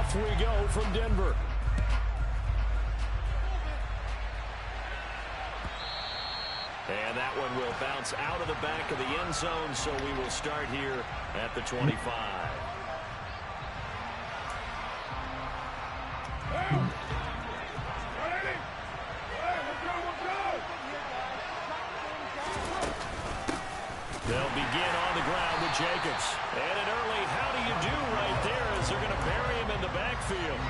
Off we go from Denver. And that one will bounce out of the back of the end zone, so we will start here at the 25. They'll begin on the ground with Jacobs. And an early how do you do right there as they're going to bury him in the backfield.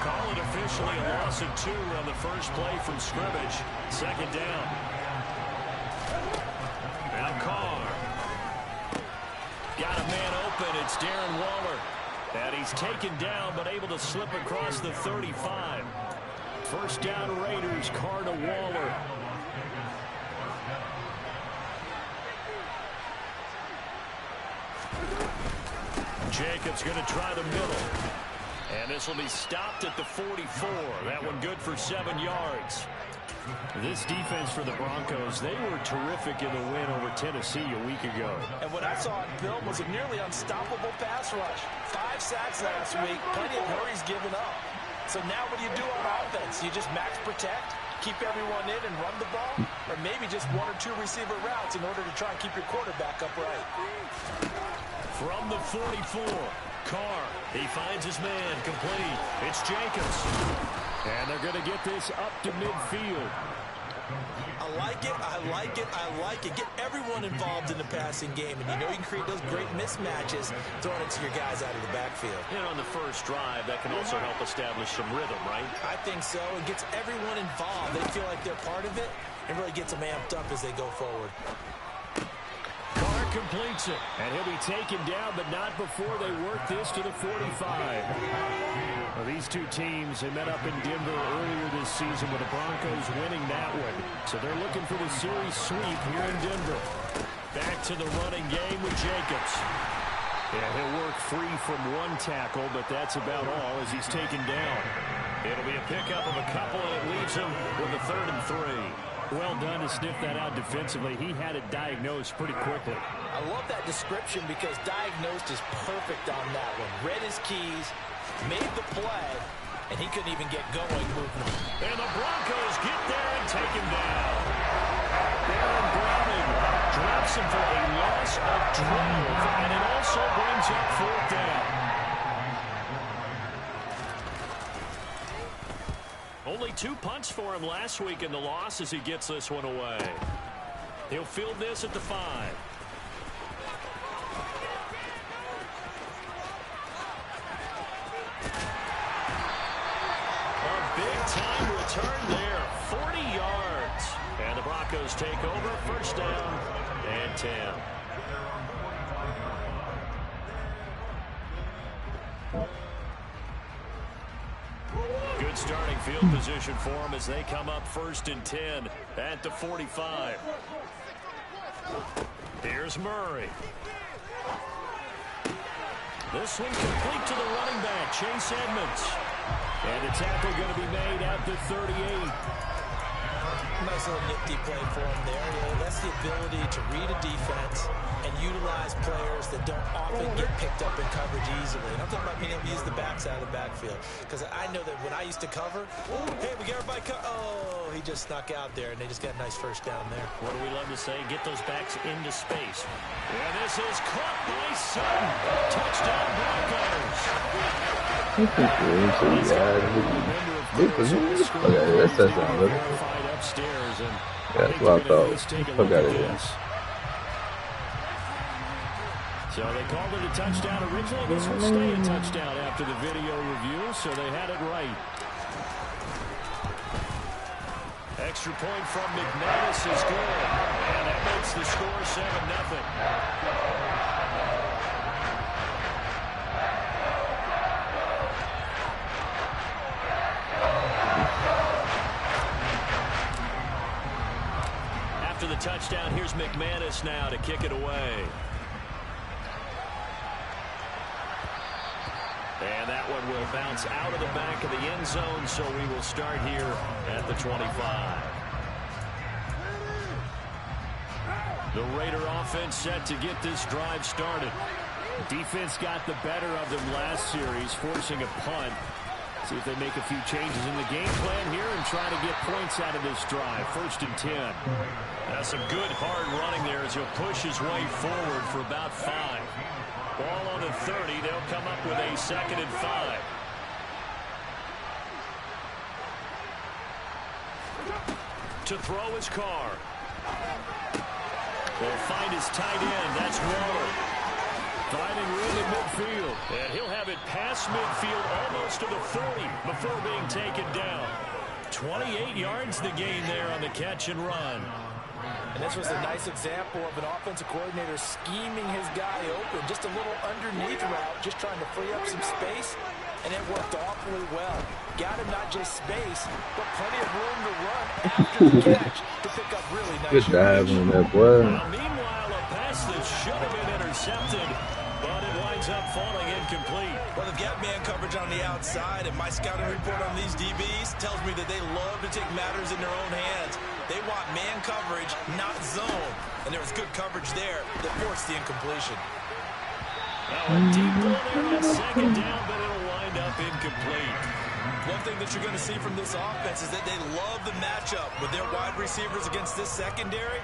Call it officially a loss of 2 on the first play from scrimmage. Second down. Now Carr. Got a man open. It's Darren Waller. And he's taken down but able to slip across the 35. First down Raiders. Carr to Waller. Jacobs going to try the middle. And this will be stopped at the 44. That one good for 7 yards. This defense for the Broncos, they were terrific in the win over Tennessee a week ago. And what I saw in Bill was a nearly unstoppable pass rush. 5 sacks last week, plenty of hurries given up. So now what do you do on offense? You just max protect, keep everyone in and run the ball, or maybe just 1 or 2 receiver routes in order to try and keep your quarterback upright. From the 44, Carr, he finds his man, complete. It's Jacobs. And they're going to get this up to midfield. I like it, I like it, I like it. Get everyone involved in the passing game, and you know you can create those great mismatches throwing it to your guys out of the backfield. And on the first drive, that can also help establish some rhythm, right? I think so. It gets everyone involved. They feel like they're part of it, and really gets them amped up as they go forward. Carr completes it, and he'll be taken down, but not before they work this to the 45. Well, these two teams have met up in Denver earlier this season with the Broncos winning that one. So they're looking for the series sweep here in Denver. Back to the running game with Jacobs. Yeah, he'll work free from 1 tackle, but that's about all as he's taken down. It'll be a pickup of a couple, and it leaves him with a 3rd and 3. Well done to sniff that out defensively. He had it diagnosed pretty quickly. I love that description because diagnosed is perfect on that one. Read his keys, made the play, and he couldn't even get going moving on. And the Broncos get there and take him down. Baron Browning drops him for a loss of 12, and it also brings up 4th down. Only 2 punts for him last week in the loss as he gets this one away. He'll field this at the 5. A big-time return there, 40 yards. And the Broncos take over, first down and 10. Good starting field position for them as they come up 1st and 10 at the 45. Here's Murray. This one complete to the running back, Chase Edmonds. And the tackle going to be made at the 38. Nice little nifty play for him there. You know, that's the ability to read a defense and utilize players that don't often get picked up in coverage easily. And I'm talking about being able to use the backs out of the backfield. Because I know that when I used to cover, hey, we got everybody oh, he just snuck out there, and they just got a nice first down there. What do we love to say? Get those backs into space. And this is caught by Sutton. Touchdown Broncos. I think we're into that says that little. Yeah, that's what I thought. Look at it, yeah. So they called it a touchdown originally. This will stay a touchdown after the video review, so they had it right. Extra point from McManus is good. And that makes the score 7-0. After the touchdown, here's McManus now to kick it away. And that one will bounce out of the back of the end zone, so we will start here at the 25. The Raider offense set to get this drive started. Defense got the better of them last series, forcing a punt. See if they make a few changes in the game plan here and try to get points out of this drive. 1st and 10. That's some good hard running there as he'll push his way forward for about 5. Ball on the 30. They'll come up with a 2nd and 5. To throw his Carr. They'll find his tight end. That's Waller. Finding room in midfield. And he'll have it past midfield almost to the 40 before being taken down. 28 yards the gain there on the catch and run. And this was a nice example of an offensive coordinator scheming his guy open. Just a little underneath route, just trying to free up some space. And it worked awfully well. Got him not just space, but plenty of room to run after the catch to pick up really nice. Good dive on that boy. Meanwhile, a pass that should have been intercepted, but it winds up falling incomplete. Well, they've got man coverage on the outside, and my scouting report on these DBs tells me that they love to take matters in their own hands. They want man coverage, not zone. And there was good coverage there that forced the incompletion. Now a deep ball there on 2nd down, but it'll wind up incomplete. One thing that you're going to see from this offense is that they love the matchup with their wide receivers against this secondary.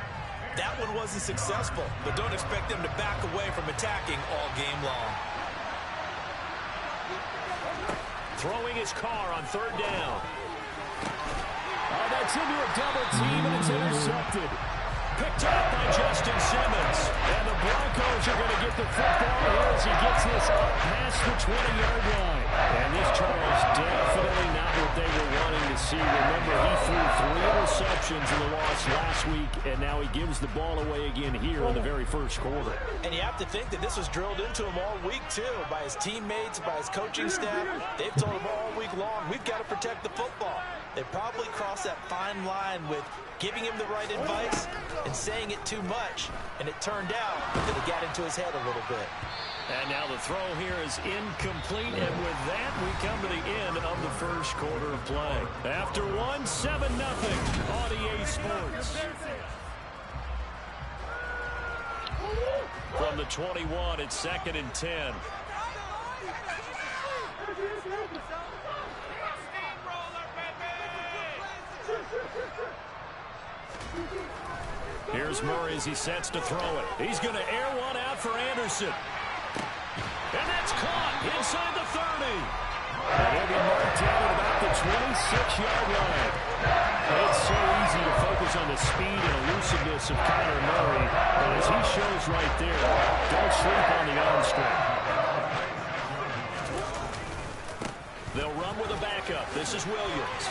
That one wasn't successful, but don't expect them to back away from attacking all game long. Throwing his Carr on 3rd down. Oh, that's into a double team, and it's intercepted. Picked up by Justin Simmons. And the Broncos are going to get the football here as he gets this up past the 20-yard line. And this, Charles, definitely not what they were wanting to see. Remember, he threw 3 interceptions in the loss last week, and now he gives the ball away again here in the very first quarter. And you have to think that this was drilled into him all week, too, by his teammates, by his coaching staff. They've told him all week long, we've got to protect the football. They probably crossed that fine line with giving him the right advice and saying it too much, and it turned out that it got into his head a little bit. And now the throw here is incomplete, and with that, we come to the end of the first quarter of play. After 1, 7-0 on EA Sports. From the 21, it's 2nd and 10. Here's Murray as he sets to throw it. He's going to air one out for Anderson. And that's caught inside the 30. And he'll be marked down at about the 26-yard line. It's so easy to focus on the speed and elusiveness of Kyler Murray, but as he shows right there, don't sleep on the arm strength. They'll run with a backup. This is Williams.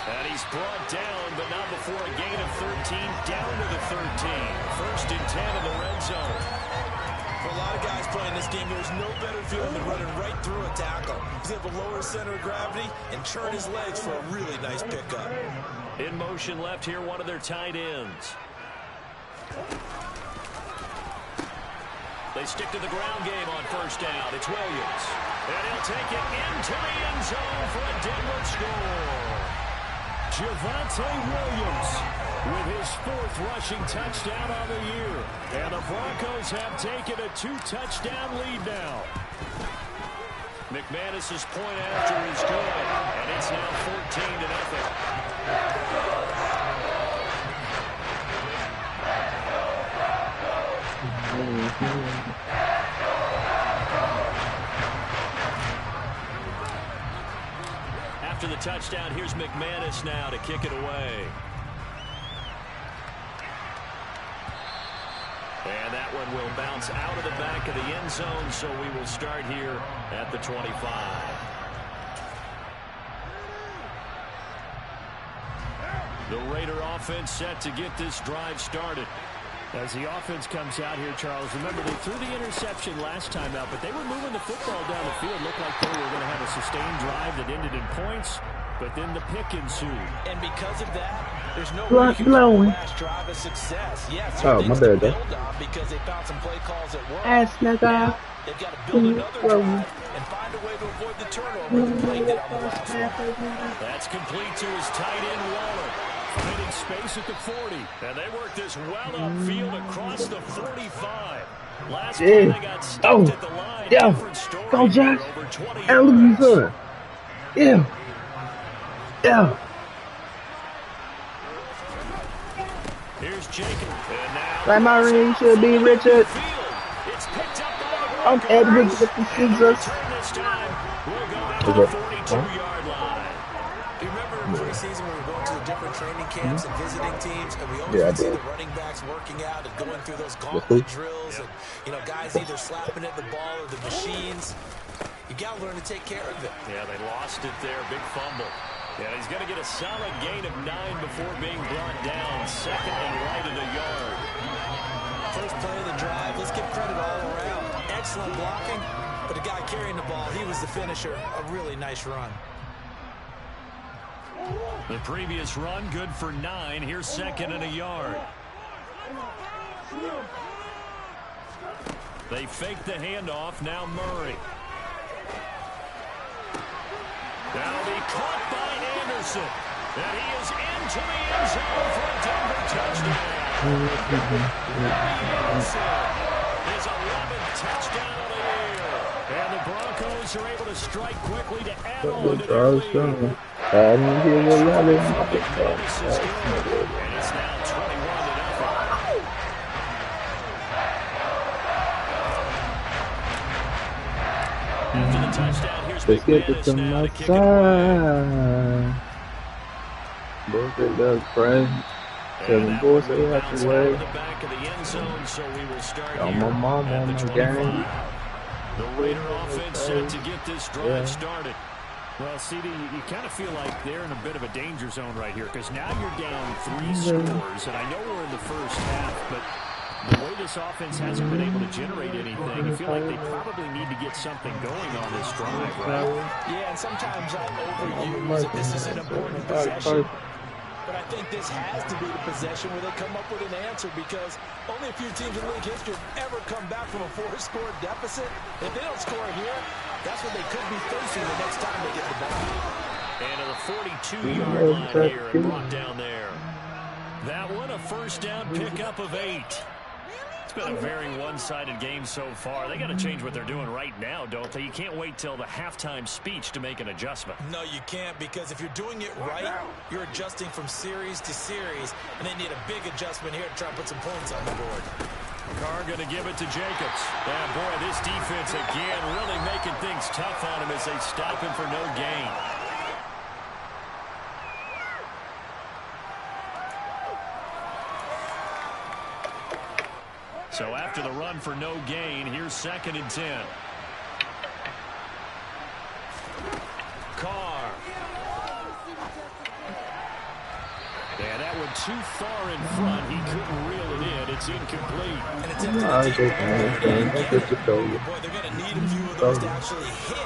And he's brought down, but not before a gain of 13, down to the 13. 1st and 10 in the red zone. For a lot of guys playing this game, there's no better feeling than running right through a tackle. He's able to lower his center of gravity and turn his legs for a really nice pickup. In motion left here, one of their tight ends. They stick to the ground game on 1st down. It's Williams. And he'll take it into the end zone for a Denver score. Javonte Williams with his 4th rushing touchdown on the year. And the Broncos have taken a 2-touchdown lead now. McManus's point after is good, and it's now 14-0. After the touchdown, here's McManus now to kick it away. And that one will bounce out of the back of the end zone, so we will start here at the 25. The Raider offense set to get this drive started. As the offense comes out here, Charles, remember they threw the interception last time out, but they were moving the football down the field. Looked like they were going to have a sustained drive that ended in points, but then the pick ensued. And because of that, there's no way you can last drive of success. Yes, oh, my bad, build on because they found some play calls at work. Now, they've got to build another drive and find a way to avoid the turnover that they did on the last one. That's complete to his tight end, Waller. Finding space at the 40. And they work this well upfield across the 45. Last play they got stuck at the line. Different story. Go, Josh. Over 20 And look at you, son. Yeah. Yeah. Here's Jacob. And now Like my ring should be Richard. it's picked up by the I'm Edward with the scissors. Turn this time. We'll go down to the 42-yard line. Do you remember in preseason when we were going to the different training camps and visiting teams, and we always would see the running backs working out and going through those gauntlet drills, and guys either slapping at the ball or the machines. You got to learn to take care of it. Yeah, they lost it there. Big fumble. Yeah, he's going to get a solid gain of 9 before being brought down. Second and right in the yard. First play of the drive. Let's give credit all around. Excellent blocking, but the guy carrying the ball, he was the finisher. A really nice run. The previous run, good for 9. Here's second and a yard. They fake the handoff. Now Murray. That'll be caught by Anderson. And he is into the end zone for a Denver touchdown. Anderson, his 11th touchdown of the year. And the Broncos are able to strike quickly to add on to their lead. And it's now 21-0. After the touchdown, here's McManus now to kick it away. Bullshit does pray. Kevin Dorsey out the way. On my mom, on my game. The Raider offense set to get this drive started. Well, CD, you kind of feel like they're in a bit of a danger zone right here because now you're down 3 scores, and I know we're in the first half, but the way this offense hasn't been able to generate anything, you feel like they probably need to get something going on this drive, right? Yeah, and sometimes I overuse it. This is an important possession. But I think this has to be the possession where they come up with an answer because only a few teams in league history have ever come back from a 4-score deficit. If they don't score here, that's what they could be facing the next time they get the ball. And to the 42-yard line here and brought down there. That one, a first down pickup of 8. It's been a very one-sided game so far. They got to change what they're doing right now, don't they? You can't wait till the halftime speech to make an adjustment. No, you can't, because if you're doing it right, you're adjusting from series to series, and they need a big adjustment here to try and put some points on the board. Carr going to give it to Jacobs. And boy, this defense again really making things tough on him as they stop him for no gain. So after the run for no gain, here's 2nd and 10. Carr. Yeah, that one too far in front. He couldn't reel it in. It's incomplete. And it's boy, they're going to need a few of those to actually hit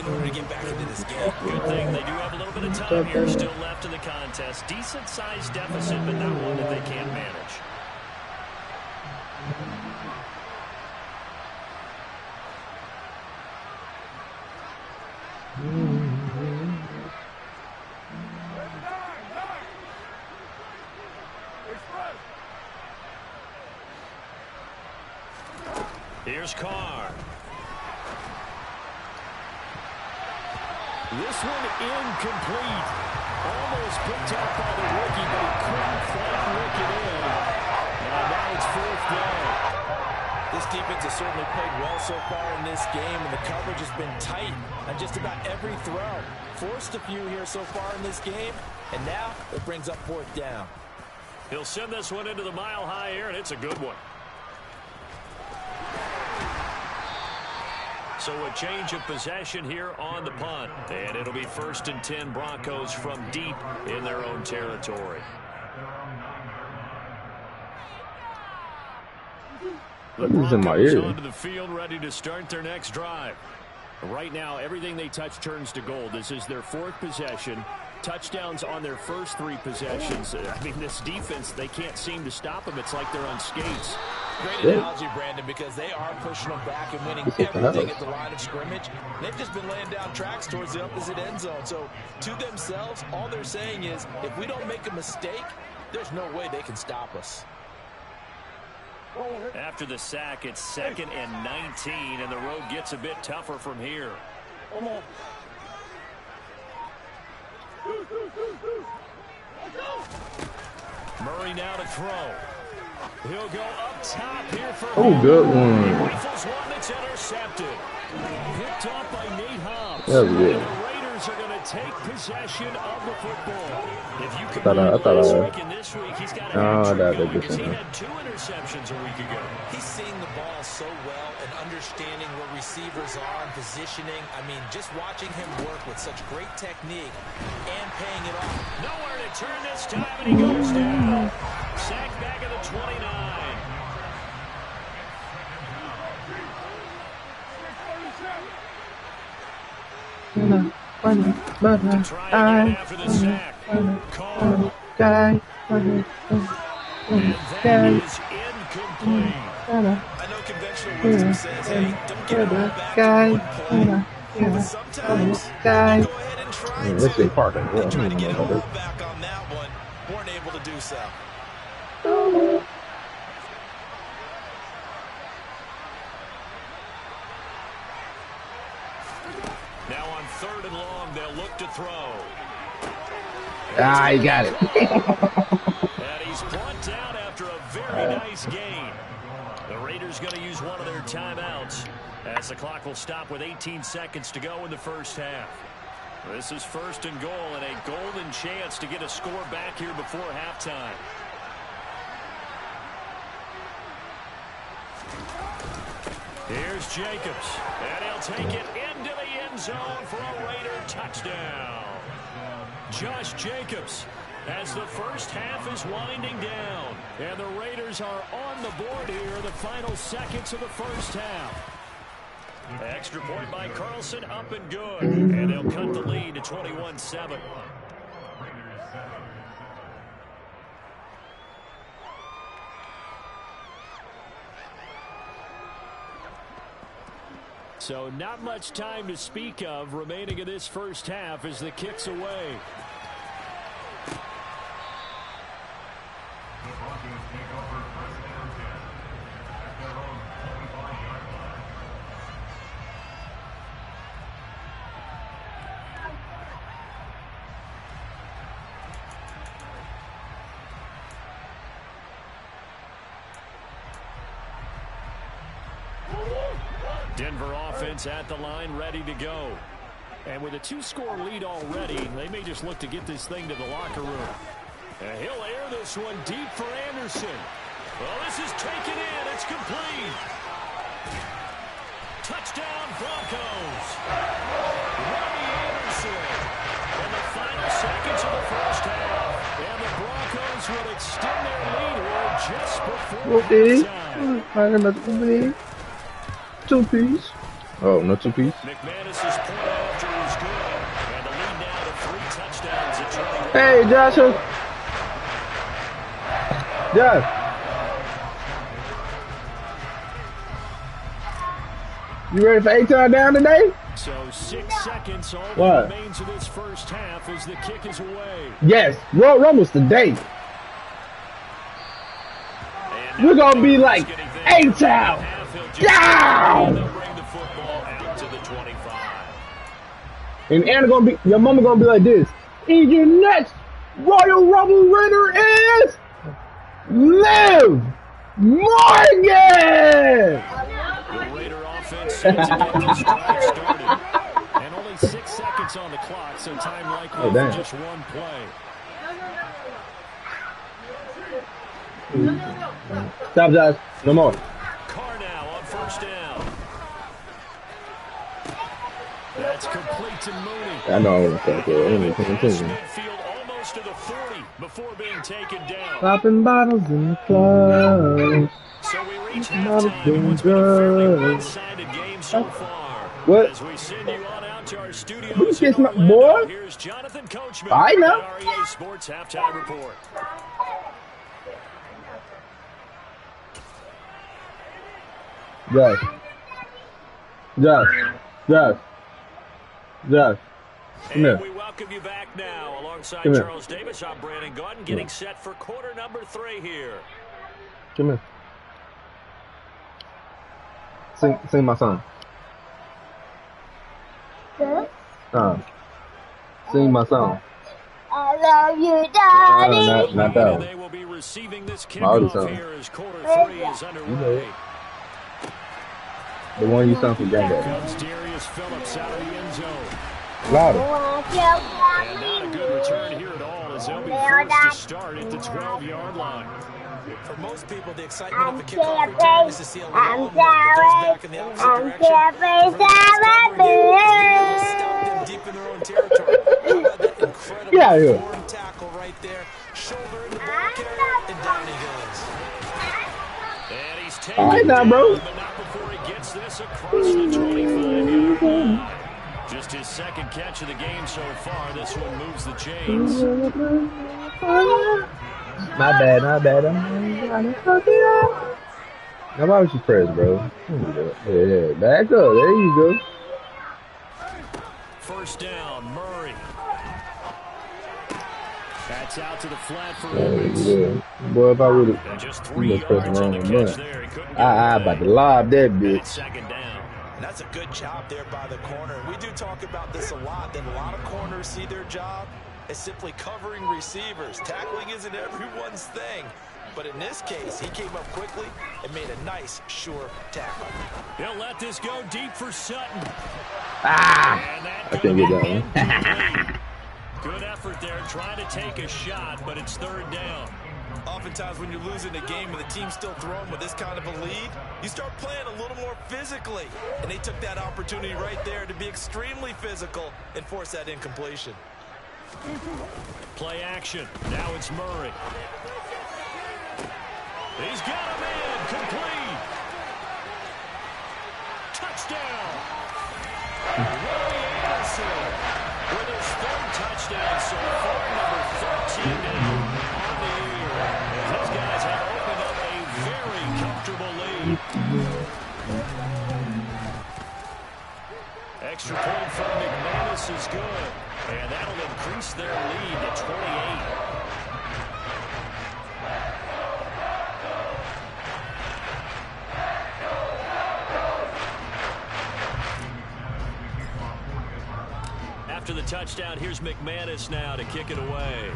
in order to get back into this game. Good thing they do have a little bit of time here still left in the contest. Decent-sized deficit, but not one that they can't manage. Here's Carr. This one incomplete. Almost picked up by the rookie, but he couldn't quite work it in. And now it's 4th down. This defense has certainly played well so far in this game, and the coverage has been tight on just about every throw. Forced a few here so far in this game, and now it brings up 4th down. He'll send this one into the mile-high air, and it's a good one. So a change of possession here on the punt. And it'll be 1st and 10, Broncos from deep in their own territory. Who's in my ear? Onto the field, ready to start their next drive. Right now, everything they touch turns to gold. This is their 4th possession. Touchdowns on their first 3 possessions. I mean, this defense, they can't seem to stop them. It's like they're on skates. Great analogy, Brandon, because they are pushing them back and winning everything at the line of scrimmage. They've just been laying down tracks towards the opposite end zone. So to themselves, all they're saying is, if we don't make a mistake, there's no way they can stop us. After the sack, it's 2nd and 19, and the road gets a bit tougher from here. Murray now to throw. He'll go up top here for good one. He rifles one that's intercepted. Picked off by Nate Hobbs. That was good. And the Raiders are going to take possession of the football. If you could last week and this week, he's got because he had 2 interceptions a week ago. He's seeing the ball so well and understanding where receivers are and positioning. I mean, just watching him work with such great technique and paying it off. Nowhere to turn this time, and he goes down. Sacked back at the 29. After the sack. Call. Guy. And that is incomplete. I know conventional wisdom says, hey, don't get it all back in one play. But sometimes, go ahead and try Let's say Parker. They tried to get it all back on that one. Weren't able to do so. Now on 3rd and long, they'll look to throw. He got it. And he's brought down after a very nice gain. The Raiders going to use one of their timeouts as the clock will stop with 18 seconds to go in the first half. This is 1st and goal and a golden chance to get a score back here before halftime. Here's Jacobs, and he'll take it into the end zone for a Raider touchdown. Josh Jacobs, as the first half is winding down, and the Raiders are on the board here in the final seconds of the first half. Extra point by Carlson, up and good, and they'll cut the lead to 21-7. So not much time to speak of remaining in this first half as the kick's away. Denver offense at the line, ready to go. And with a 2-score lead already, they may just look to get this thing to the locker room. And he'll air this one deep for Anderson. Well, this is taken in. It's complete. Touchdown, Broncos. Robbie Anderson. In the final seconds of the first half. And the Broncos will extend their lead here just before halftime. 2-piece. Oh, no 2-piece. McManus's point after is good. And the lead now to 3 touchdowns at 20. Hey, Joshua. Josh. You ready for 8-time down today? So 6 seconds all that remains of this first half as the kick is away. Yes, Royal Rumble's today. We're going to be like 8-time. Yeah! They'll bring the football out to the 25. And Anna gonna be, your mama gonna be like this. And your next Royal Rumble winner is Liv Morgan. The Raider offense set to get this drive started. And only 6 seconds on the clock, so time likely for just one play. Stop, Josh. No more. Carr now on first down. That's complete to Mooney. I know I want to start there. Midfield almost to the 40 before being taken down. Popping bottles in the club. So we reach halftime. What's been a fairly one-sided game so far. What? As we send you on out to our studios Who's in this, my Orlando, boy? here's Jonathan Coachman. I know. REA Sports Halftime Report. Josh. Come here. We welcome you back now. Alongside Come here. Charles Davis, I'm Brandon Gaudin, getting set for quarter number 3 here. Come here. Sing my song. Sing my song. I love you, Daddy. Not that one. They will be receiving this My other kickoff song. here as quarter 3 is underway. The one you sung for Here Granddad. comes Darius Phillips out of the end zone. Louder. And not a good return here at all as they'll be forced to start at the 12-yard line. For most people, the excitement of the kickoff return is to see a long one that goes back in the opposite direction. Stop them deep in their own territory. How about that incredible form tackle right there? Shoulder in the ball carrier, and down he goes. And he's taken All right now, bro. but not before he gets this across the 25-yard line. Just his second catch of the game so far. This one moves the chains. My bad. Now why would you press, bro? Yeah. Back up. There you go. First down, Murray. That's out to the flat for Evans. Yeah. Boy, if I would have. And just 3 yards on the catch there. He couldn't get About to lob that bitch. second down. And that's a good job there by the corner. And we do talk about this a lot, that a lot of corners see their job as simply covering receivers. Tackling isn't everyone's thing. But in this case, he came up quickly and made a nice, sure tackle. He'll let this go deep for Sutton. I can't get that one. Good effort there, trying to take a shot, but it's third down. Oftentimes when you're losing a game and the team's still throwing with this kind of a lead, you start playing a little more physically. And they took that opportunity right there to be extremely physical and force that incompletion. Play action. Now it's Murray. He's got a man. Complete. Touchdown. Robbie Anderson with his third touchdown so far, number 13 now on the year. And these guys have opened up a very comfortable lead. Extra point from McManus is good. And that'll increase their lead to 28. After the touchdown, here's McManus now to kick it away.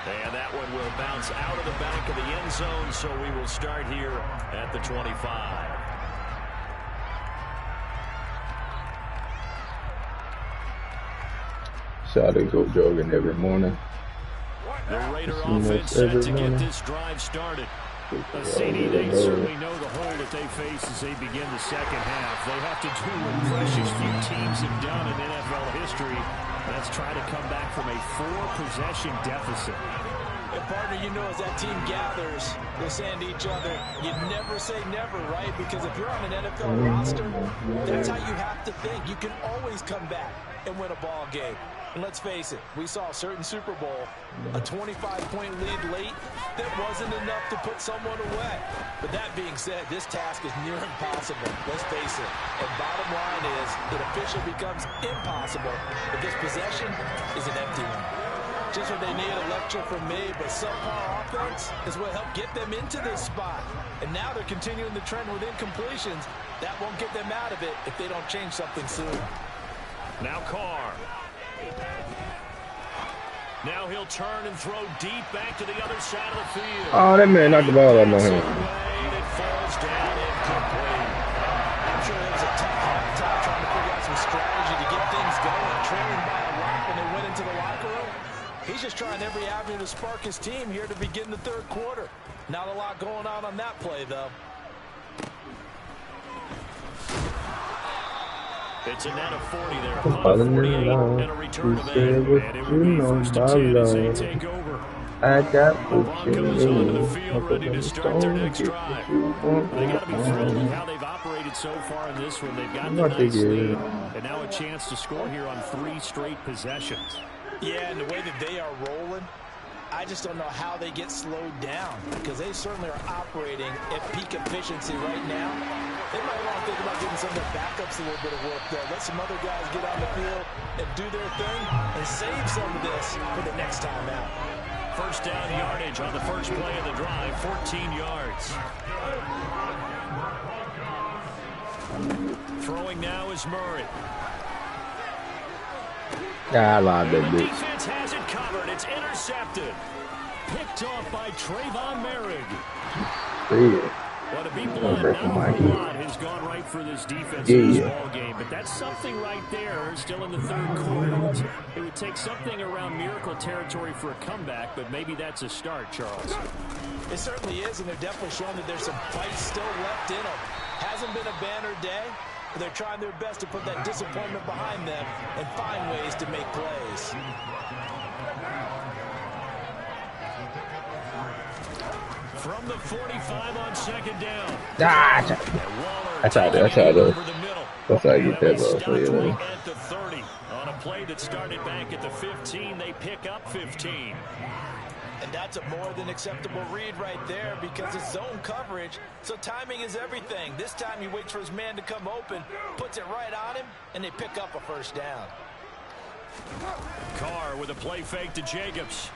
And that one will bounce out of the back of the end zone, so we will start here at the 25. So they go jogging every morning. The Raider offense set to get this drive started. CD, they certainly know the hole that they face as they begin the second half. They have to do what precious few teams have done in NFL history. That's try to come back from a 4-possession deficit. And partner, you know, as that team gathers, they're saying to each other, you never say never, right? Because if you're on an NFL roster, that's how you have to think. You can always come back and win a ball game. And let's face it, we saw a certain Super Bowl, a 25-point lead late, that wasn't enough to put someone away. But that being said, this task is near impossible. Let's face it. And bottom line is, it officially becomes impossible if this possession is an empty one. Just what they need, a lecture from me, but subpar offense is what helped get them into this spot. And now they're continuing the trend with incompletions. That won't get them out of it if they don't change something soon. Now Carr. Now he'll turn and throw deep back to the other side of the field. Oh, that man knocked the ball out of my hand. It falls down incomplete. I'm sure it was a tough halftime trying to figure out some strategy to get things going, trailing by a lot when they went into the locker room. He's just trying every avenue to spark his team here to begin the third quarter. Not a lot going on that play, though. It's a net of 40 there. A 48 and a return of 8. And it will be first to 10 as they take over. I got The Broncos onto the field ready to start their next drive. They got to be thrilled with how they've operated so far in this one. They've got the nice lead, and now a chance to score here on 3 straight possessions. Yeah, and the way that they are rolling, I just don't know how they get slowed down because they certainly are operating at peak efficiency right now. They might want to think about giving some of their backups a little bit of work there. Let some other guys get on the field and do their thing and save some of this for the next time out. First down yardage on the first play of the drive, 14 yards. Throwing now is Murray. I love that The bitch. defense has it covered. It's intercepted. Picked off by Trayvon Merrick. Yeah. Well, to be blunt, break not my a whole key. lot has gone right for this defense in this Yeah. ball game, but that's something right there. Still in the third quarter. It would take something around miracle territory for a comeback, but maybe that's a start, Charles. It certainly is, and they're definitely showing that there's some fight still left in them. Hasn't been a banner day, but they're trying their best to put that disappointment behind them and find ways to make plays. From the 45 on second down. Ah, I tried to. That's how I get that ball. So, you know. At the 30. On a play that started back at the 15, they pick up 15. And that's a more than acceptable read right there because it's zone coverage, so timing is everything. This time he waits for his man to come open, puts it right on him, and they pick up a first down. Carr with a play fake to Jacobs.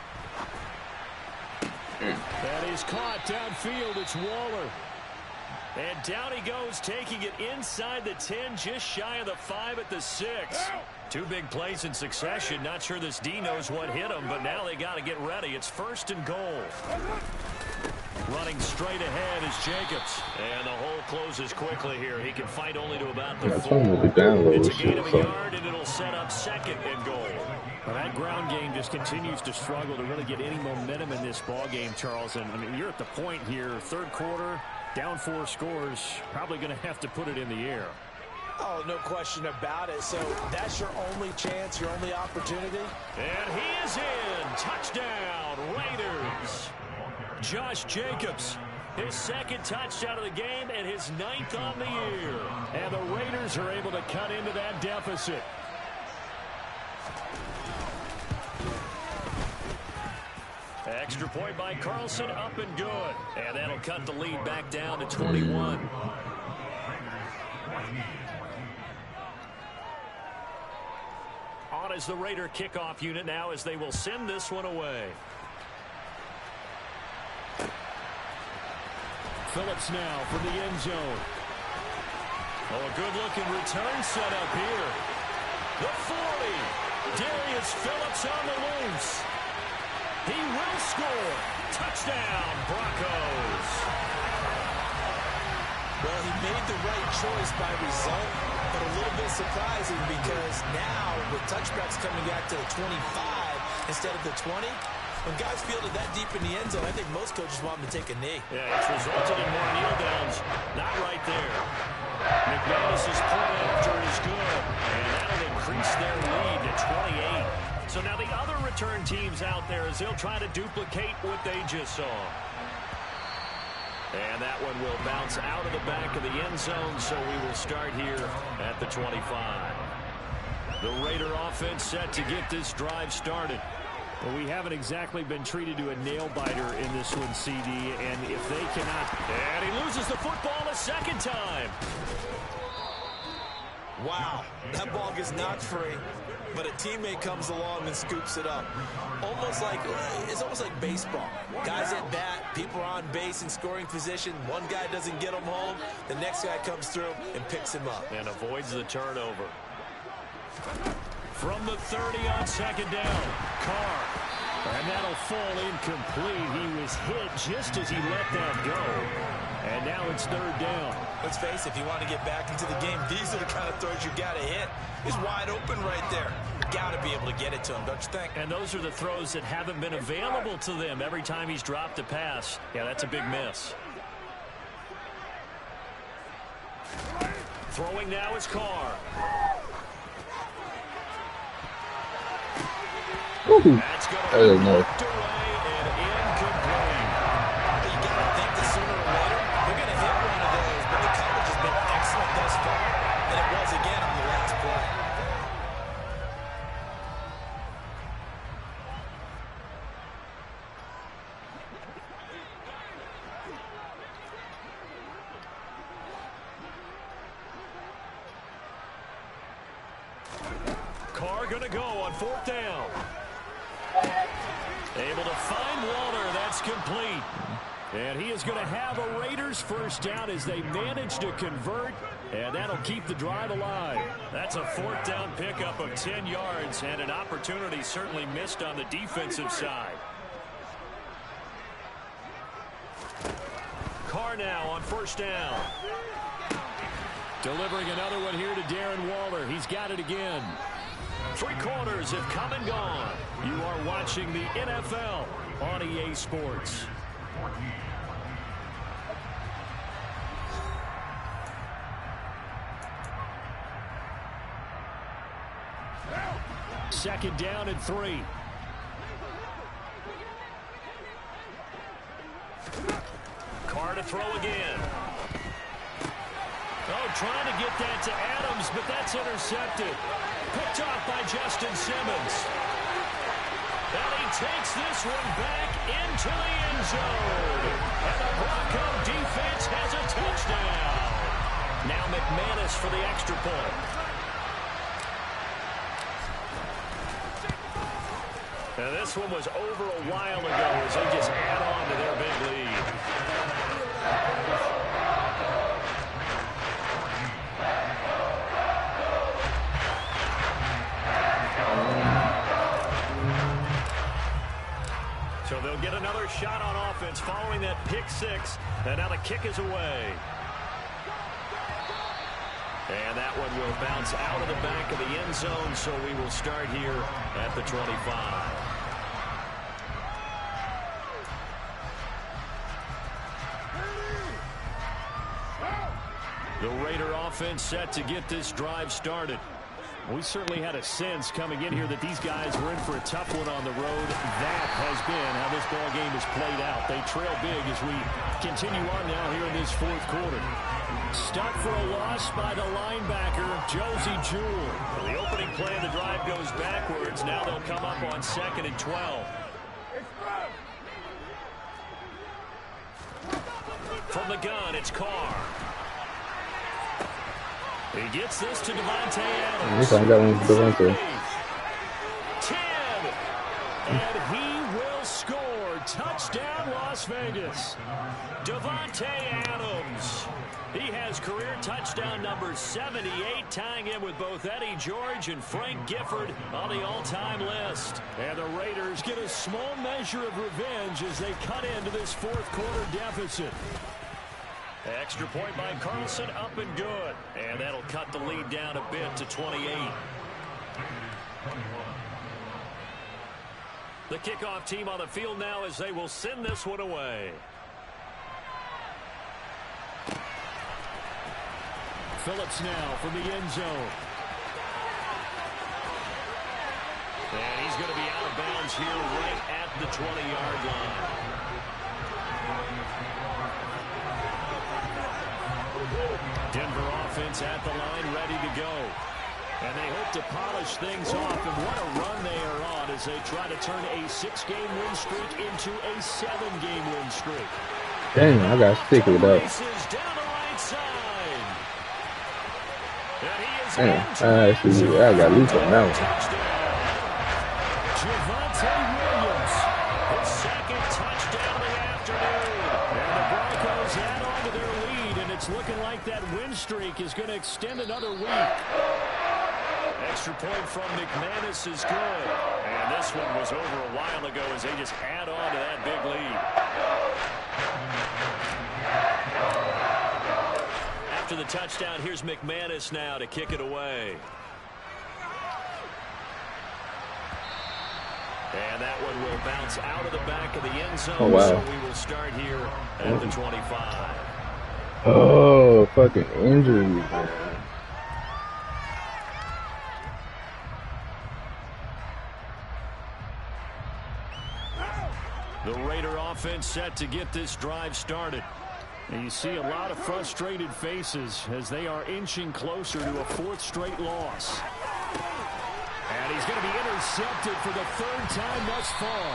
That is caught downfield. It's Waller. And down he goes, taking it inside the 10, just shy of the 5 at the 6. Two big plays in succession. Not sure this D knows what hit him, but now they got to get ready. It's first and goal. Running straight ahead is Jacobs. And the hole closes quickly here. He can fight only to about the Yeah, 4. some of the download It's a shit, gain of a so. yard, and it'll set up second and goal. Well, that ground game just continues to struggle to really get any momentum in this ball game, Charles. And I mean, you're at the point here, third quarter, down 4 scores, probably going to have to put it in the air. Oh, no question about it. So that's your only chance, your only opportunity. And he is in. Touchdown, Raiders. Josh Jacobs, his second touchdown of the game and his 9th on the year. And the Raiders are able to cut into that deficit. Extra point by Carlson, up and good. And that'll cut the lead back down to 21. On is the Raider kickoff unit now as they will send this one away. Phillips now from the end zone. Oh, a good-looking return set up here. The 40. Darius Phillips on the loose. He will score. Touchdown, Broncos. Well, he made the right choice by result, but a little bit surprising because now with touchbacks coming back to the 25 instead of the 20, when guys fielded that deep in the end zone, I think most coaches want them to take a knee. Yeah, it's resulted in more kneel downs. Not right there. McManus's point after is good, and that'll increase their lead to 28. So now the other return teams out there as they'll try to duplicate what they just saw. And that one will bounce out of the back of the end zone, so we will start here at the 25. The Raider offense set to get this drive started. Well, we haven't exactly been treated to a nail-biter in this one, CD, and if they cannot... And he loses the football a second time. Wow, that ball gets knocked free, but a teammate comes along and scoops it up. It's almost like baseball. Guys at bat, people are on base in scoring position. One guy doesn't get him home. The next guy comes through and picks him up. And avoids the turnover. From the 30 on second down, Carr. And that'll fall incomplete. He was hit just as he let that go. And now it's third down. Let's face it, if you want to get back into the game, these are the kind of throws you got to hit. He's wide open right there. Got to be able to get it to him, don't you think? And those are the throws that haven't been available to them every time he's dropped a pass. Yeah, that's a big miss. Throwing now is Carr. That's going to be knocked away and incomplete. You got to think that sooner or later they're going to hit one of those, but the coverage has been excellent thus far, and it was again on the last play. Carr going to go on 4th down. Able to find Waller. That's complete. And he is going to have a Raiders first down as they manage to convert, and that'll keep the drive alive. That's a 4th down pickup of 10 yards, and an opportunity certainly missed on the defensive side. Carr now on 1st down. Delivering another one here to Darren Waller. He's got it again. 3 quarters have come and gone. You are watching the NFL on EA Sports. Second down and 3. Carr to throw again. Oh, trying to get that to Adams, but that's intercepted. Picked off by Justin Simmons. And he takes this one back into the end zone. And the Bronco defense has a touchdown. Now McManus for the extra point. Now this one was over a while ago as they just add on to their big lead. So they'll get another shot on offense following that pick 6. And now the kick is away. And that one will bounce out of the back of the end zone, so we will start here at the 25. The Raider offense set to get this drive started. We certainly had a sense coming in here that these guys were in for a tough one on the road. That has been how this ball game has played out. They trail big as we continue on now here in this 4th quarter. Stuck for a loss by the linebacker, Josie Jewell. The opening play of the drive goes backwards. Now they'll come up on 2nd and 12. From the gun, it's Carr. He gets this to Davante Adams. I got one for Davante. 10. And he will score. Touchdown, Las Vegas. Davante Adams. He has career touchdown number 78, tying in with both Eddie George and Frank Gifford on the all-time list. And the Raiders get a small measure of revenge as they cut into this 4th quarter deficit. Extra point by Carlson, up and good. And that'll cut the lead down a bit to 28. The kickoff team on the field now as they will send this one away. Phillips now from the end zone. And he's going to be out of bounds here right at the 20-yard line. Denver offense at the line, ready to go. And they hope to polish things off. And what a run they are on as they try to turn a 6-game win streak into a 7-game win streak. Dang, I got sick with that. Down the right side. I got loose on that one. Javonte Williams, his 2nd touchdown of the afternoon. And the Broncos add on to their lead, and it's looking like that win streak is going to extend another week. Extra point from McManus is good. And this one was over a while ago as they just add on to that big lead. After the touchdown, here's McManus now to kick it away. And that one will bounce out of the back of the end zone. Oh, wow. So we will start here at the 25. Oh, fucking injury, man. The Raider offense set to get this drive started. And you see a lot of frustrated faces as they are inching closer to a 4th straight loss. And he's going to be intercepted for the 3rd time thus far.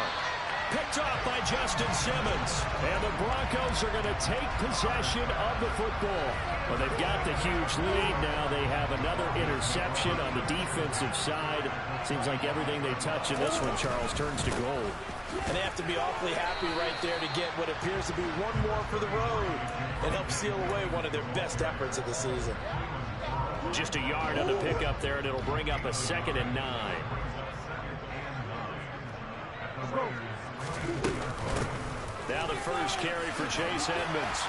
Picked off by Justin Simmons. And the Broncos are going to take possession of the football. Well, they've got the huge lead. Now they have another interception on the defensive side. Seems like everything they touch in this one, Charles, turns to gold. And they have to be awfully happy right there to get what appears to be one more for the road and help seal away one of their best efforts of the season. Just a yard on the pickup there, and it'll bring up a 2nd and 9. Now the first carry for Chase Edmonds.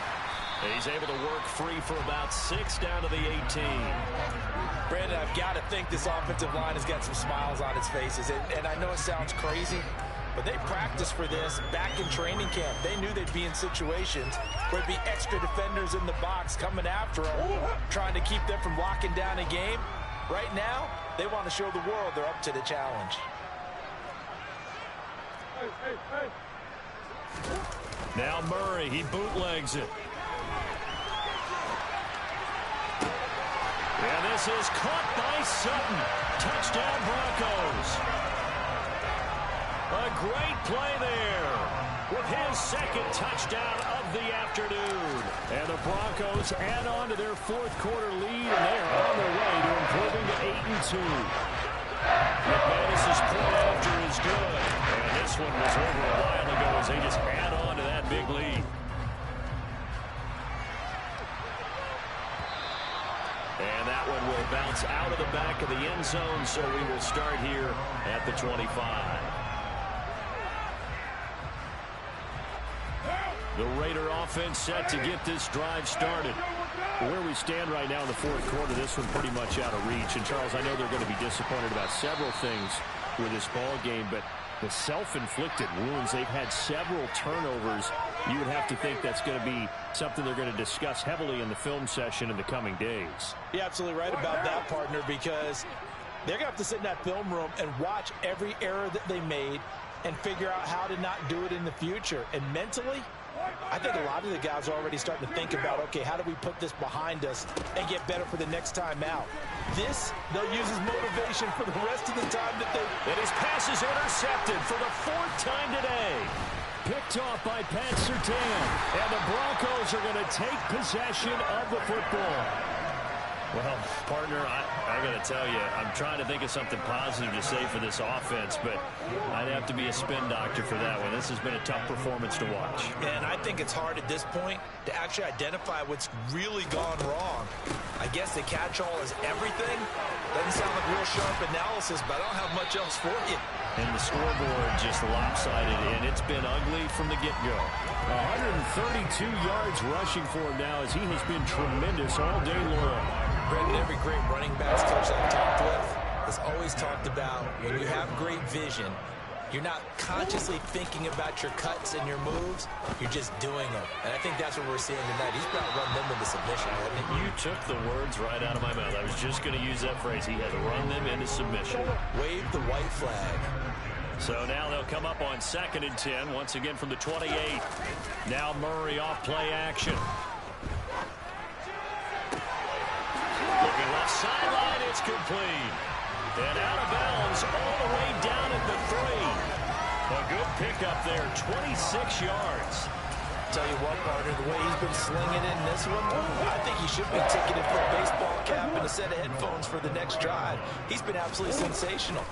He's able to work free for about 6 down to the 18. Brandon, I've got to think this offensive line has got some smiles on its faces. And I know it sounds crazy, but they practiced for this back in training camp. They knew they'd be in situations where there'd be extra defenders in the box coming after them, trying to keep them from locking down a game. Right now, they want to show the world they're up to the challenge. Now Murray, he bootlegs it. And this is caught by Sutton. Touchdown Broncos. A great play there with his 2nd touchdown of the afternoon. And the Broncos add on to their 4th quarter lead, and they are on their way to improving to 8-2. McManus's point after is good. And this one was over a while ago as they just add on to that big lead. And that one will bounce out of the back of the end zone, so we will start here at the 25. The Raider offense set to get this drive started. Where we stand right now in the 4th quarter, this one pretty much out of reach. And, Charles, I know they're going to be disappointed about several things with this ball game, but the self-inflicted wounds, they've had several turnovers. You would have to think that's going to be something they're going to discuss heavily in the film session in the coming days. You're absolutely right about that, partner, because they're going to have to sit in that film room and watch every error that they made and figure out how to not do it in the future. And mentally, I think a lot of the guys are already starting to think about, okay, how do we put this behind us and get better for the next time out? This, they'll use as motivation for the rest of the time that they... And his pass is intercepted for the 4th time today. Picked off by Pat Surtain. And the Broncos are going to take possession of the football. Well, partner, I got to tell you, I'm trying to think of something positive to say for this offense, but I'd have to be a spin doctor for that one. This has been a tough performance to watch. And I think it's hard at this point to actually identify what's really gone wrong. I guess the catch-all is everything. Doesn't sound like real sharp analysis, but I don't have much else for you. And the scoreboard just lopsided, and it's been ugly from the get-go. 132 yards rushing for him now as he has been tremendous all day long. Brandon, every great running back's coach I've talked with has always talked about when you have great vision, you're not consciously thinking about your cuts and your moves, you're just doing them. And I think that's what we're seeing tonight. He's about to run them into submission, hasn't he? You took the words right out of my mouth. I was just going to use that phrase. He has run them into submission. Wave the white flag. So now they'll come up on 2nd and 10, once again from the 28. Now Murray off play action. Looking left sideline, it's complete. And out of bounds all the way down at the 3. A good pickup there, 26 yards. Tell you what, partner, the way he's been slinging in this one, I think he should be ticketed for a baseball cap and a set of headphones for the next drive. He's been absolutely sensational.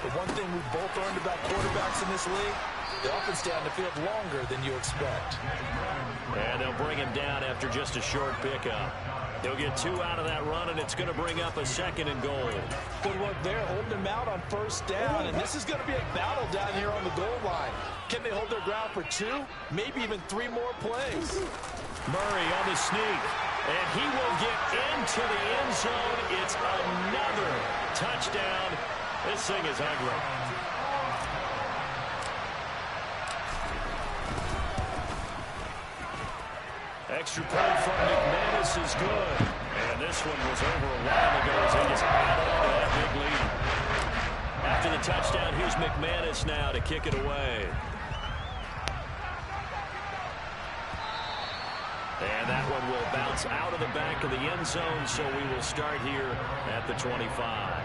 But one thing we've both learned about quarterbacks in this league, they often stay on the field longer than you expect. And they'll bring him down after just a short pickup. They'll get 2 out of that run, and it's going to bring up a 2nd and goal. Good work there, holding him out on 1st down, and this is going to be a battle down here on the goal line. Can they hold their ground for 2, maybe even 3 more plays? Murray on the sneak, and he will get into the end zone. It's another touchdown. This thing is ugly. Extra point from McManus is good. And this one was over a while ago as they just add on to that big lead. After the touchdown, here's McManus now to kick it away. And that one will bounce out of the back of the end zone, so we will start here at the 25.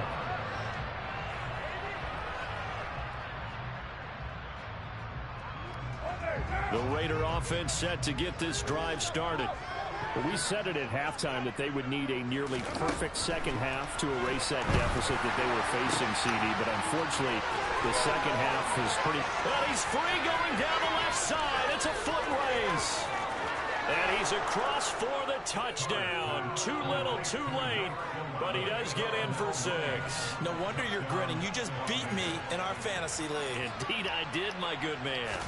The Raider offense set to get this drive started. Well, we said it at halftime that they would need a nearly perfect second half to erase that deficit that they were facing, CD. But unfortunately, the second half is pretty... Well, he's free going down the left side. It's a foot race. And he's across for the touchdown. Too little, too late. But he does get in for 6. No wonder you're grinning. You just beat me in our fantasy league. Indeed I did, my good man.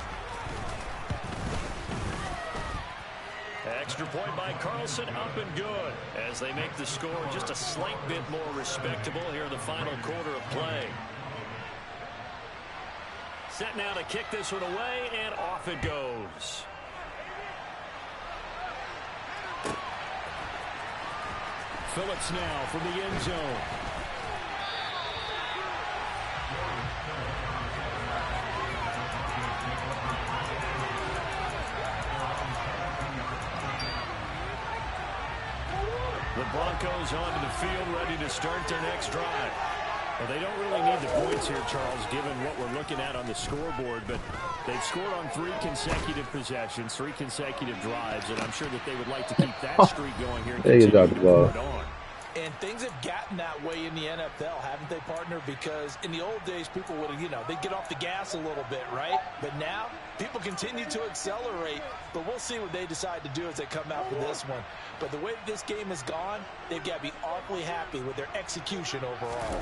Extra point by Carlson, up and good, as they make the score just a slight bit more respectable here in the final quarter of play. Set now to kick this one away, and off it goes. Phillips now from the end zone. The Broncos onto the field, ready to start their next drive. Well, they don't really need the points here, Charles, given what we're looking at on the scoreboard, but they've scored on 3 consecutive possessions, 3 consecutive drives, and I'm sure that they would like to keep that streak going here and continue to move it on. And things have gotten that way in the NFL, haven't they, partner? Because in the old days, people would, they'd get off the gas a little bit, right? But now, people continue to accelerate. But we'll see what they decide to do as they come out with this one. But the way that this game has gone, they've got to be awfully happy with their execution overall.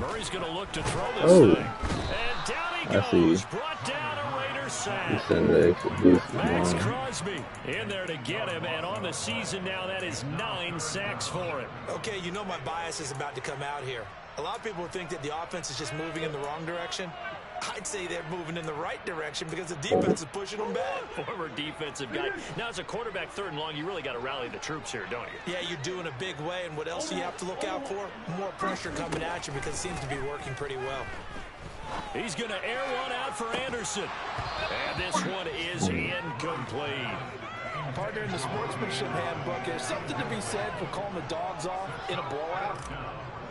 Murray's going to look to throw this thing. And down he goes. Brought down a Raider sack. Max Crosby in there to get him. And on the season now, that is 9 sacks for him. Okay, my bias is about to come out here. A lot of people think that the offense is just moving in the wrong direction. I'd say they're moving in the right direction because the defense is pushing them back. Former defensive guy. Now, as a quarterback 3rd and long, you really got to rally the troops here, don't you? Yeah, you're doing a big way, and what else do you have to look out for? More pressure coming at you because it seems to be working pretty well. He's going to air one out for Anderson. And this one is incomplete. Partner, in the sportsmanship handbook, there's something to be said for calling the dogs off in a blowout.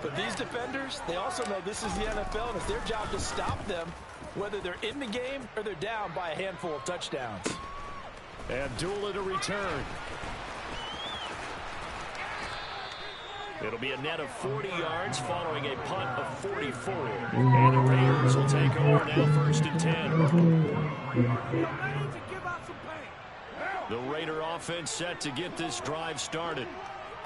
But these defenders, they also know this is the NFL, and it's their job to stop them, whether they're in the game or they're down by a handful of touchdowns. Abdullah to return. It'll be a net of 40 yards following a punt of 44. And the Raiders will take over now, 1st and 10. The Raider offense set to get this drive started.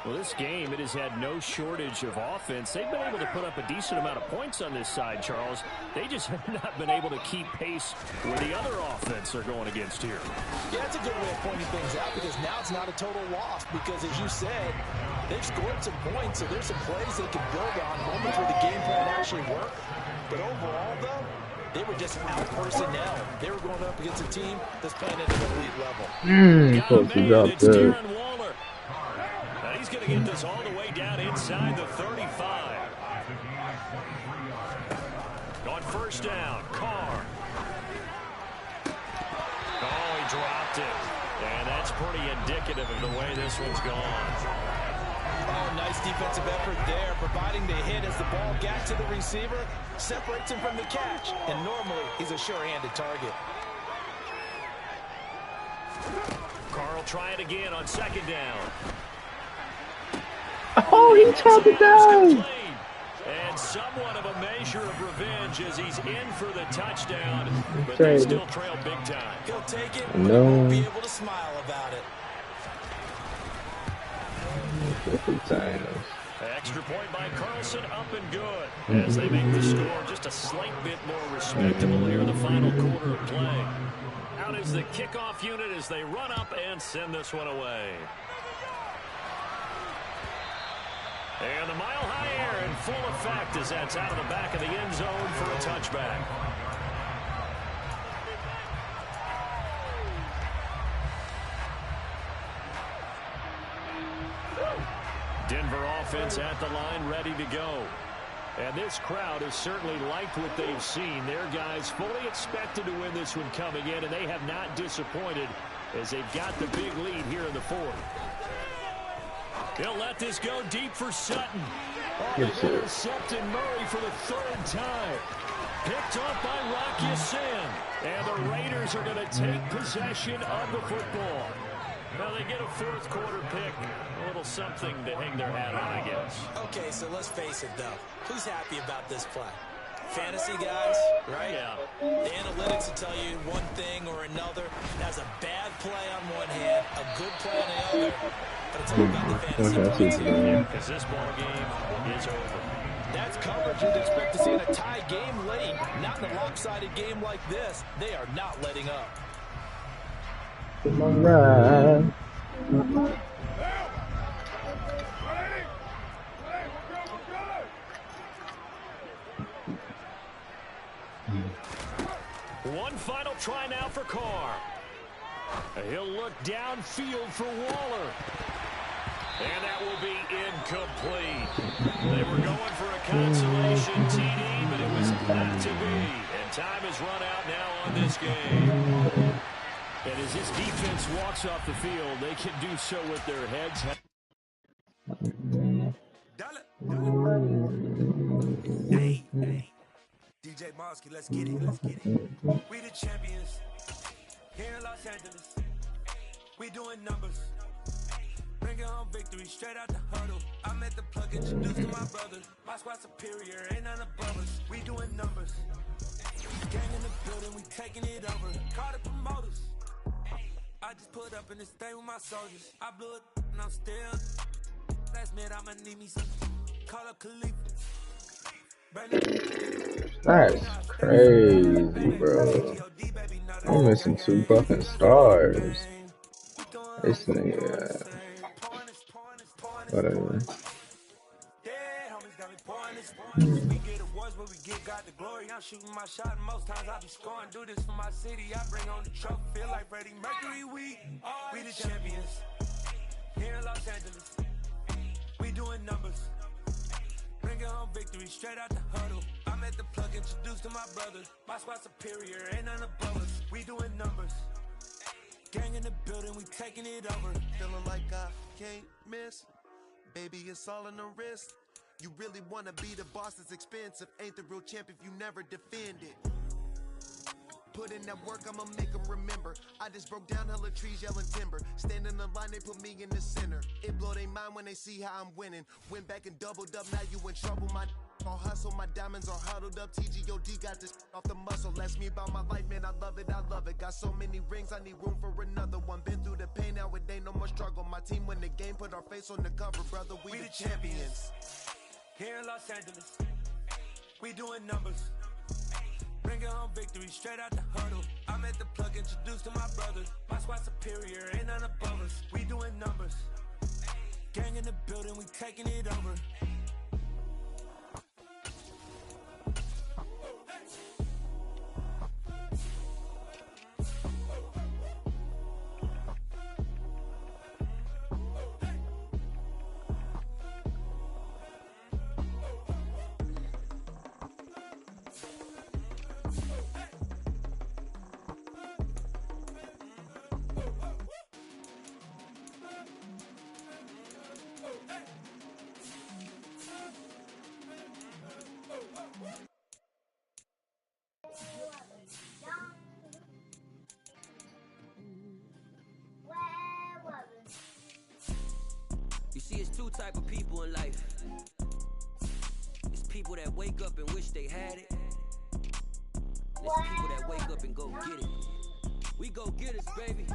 Well, this game, it has had no shortage of offense. They've been able to put up a decent amount of points on this side, Charles. They just have not been able to keep pace with the other offense they're going against here. Yeah, that's a good way of pointing things out because now it's not a total loss because, as you said, they've scored some points, so there's some plays they can build on, moments where the game plan actually worked. But overall, though, they were just out personnel. They were going up against a team that's playing at an elite level. Close enough, it's Darren Waller. He's going to get this all the way down inside the 35. On 1st down, Carr. Oh, he dropped it. And that's pretty indicative of the way this one's gone. Oh, nice defensive effort there, providing the hit as the ball got to the receiver, separates him from the catch, and normally he's a sure-handed target. Carr will try it again on 2nd down. Oh, he chopped it down. And somewhat of a measure of revenge as he's in for the touchdown, but they still trail big time. He'll take it, but he won't be able to smile about it. Extra point by Carlson, up and good. As they make the score just a slight bit more respectable here in the final quarter of play. Out is the kickoff unit as they run up and send this one away. And the Mile High Air in full effect as that's out of the back of the end zone for a touchback. Denver offense at the line, ready to go. And this crowd has certainly liked what they've seen. Their guys fully expected to win this one coming in, and they have not disappointed as they've got the big lead here in the 4th. He'll let this go deep for Sutton. Oh, they intercepted Murray for the third time. Picked off by Rock Ya-Sin. And the Raiders are going to take possession of the football. Now they get a fourth quarter pick. A little something to hang their hat on, I guess. Okay, so let's face it, though. Who's happy about this play? Fantasy guys, right? Yeah. The analytics will tell you one thing or another. That's a bad play on one hand, a good play on the other. But it's all about the fantasy points here. Because this ball game is over. That's coverage you'd expect to see in a tie game late. Not in a lopsided game like this. They are not letting up. Alright. One final try now for Carr. He'll look downfield for Waller. And that will be incomplete. They were going for a consolation TD, but it was not to be. And time has run out now on this game. And as this defense walks off the field, they can do so with their heads. Hey. DJ Mosky, let's get it. We the champions here in Los Angeles. We doing numbers. Bringing home victory straight out the huddle. I'm at the plug, introduced to my brother. My squad superior, ain't none above us. We doing numbers. Gang in the building, we taking it over. Call the promoters. I just put up in this thing with my soldiers. I blew it and I'm still. Last minute I'ma need me some. Call up Khalifa. That's crazy, bro. I'm missing 2 fucking stars. This nigga. Whatever. We get awards, but we get God the glory. I'm shooting my shot, and most times I be scoring. Do this for my city. I bring on the trophy. Feel like Freddie Mercury. We the champions here in Los Angeles. We doing numbers. Bringing home victory straight out the huddle. I'm at the plug, introduced to my brother. My squad superior, ain't none above us. We doing numbers. Gang in the building, we taking it over. Feeling like I can't miss. Baby, it's all in the wrist. You really wanna be the boss, it's expensive. Ain't the real champ if you never defend it. Put in that work, I'ma make them remember. I just broke down hella trees, yelling timber. Stand in the line, they put me in the center. It blow they mind when they see how I'm winning. Went back and doubled up, now you in trouble. My all hustle, my diamonds are huddled up. TGOD got this off the muscle. Ask me about my life, man, I love it. Got so many rings, I need room for another one. Been through the pain, now it ain't no more struggle. My team win the game, put our face on the cover, brother. We the champions. Here in Los Angeles, we doing numbers. Bringing home victory straight out the huddle. I'm at the plug, introduced to my brother. My squad superior, ain't none above us. We doing numbers. Gang in the building, we taking it over. You see, it's 2 type of people in life. It's people that wake up and wish they had it. It's people that wake up and go get it. We go get us, baby.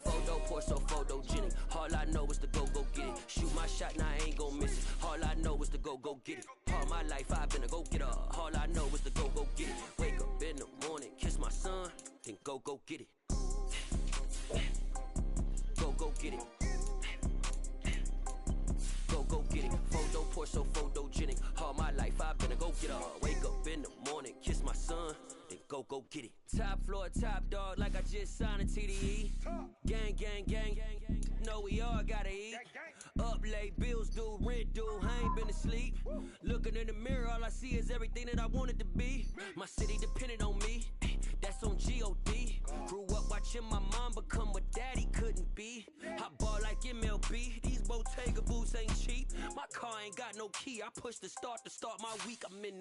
Photo, Porso, photogenic. All I know is to go get it. Shoot my shot, now I ain't gon' miss it. All I know is to go get it. All my life I've been a go-getter. All I know is to go get it. Wake up in the morning, kiss my son, then go get it. Go get it. Go get it. Photo, Porso, photogenic. All my life I've been a go-getter. Wake up in the morning, kiss my son, then go get it. Top floor, top dog, like I just signed a TDE. Gang. Know we all gotta eat. Up late, bills due, rent due, I ain't been asleep. Looking in the mirror, all I see is everything that I wanted to be. My city depended on me, that's on G.O.D. Grew up watching my mom become what daddy couldn't be. I ball like MLB, these Bottega Omega boots ain't cheap. My car ain't got no key. I push the start to start my week. I'm in the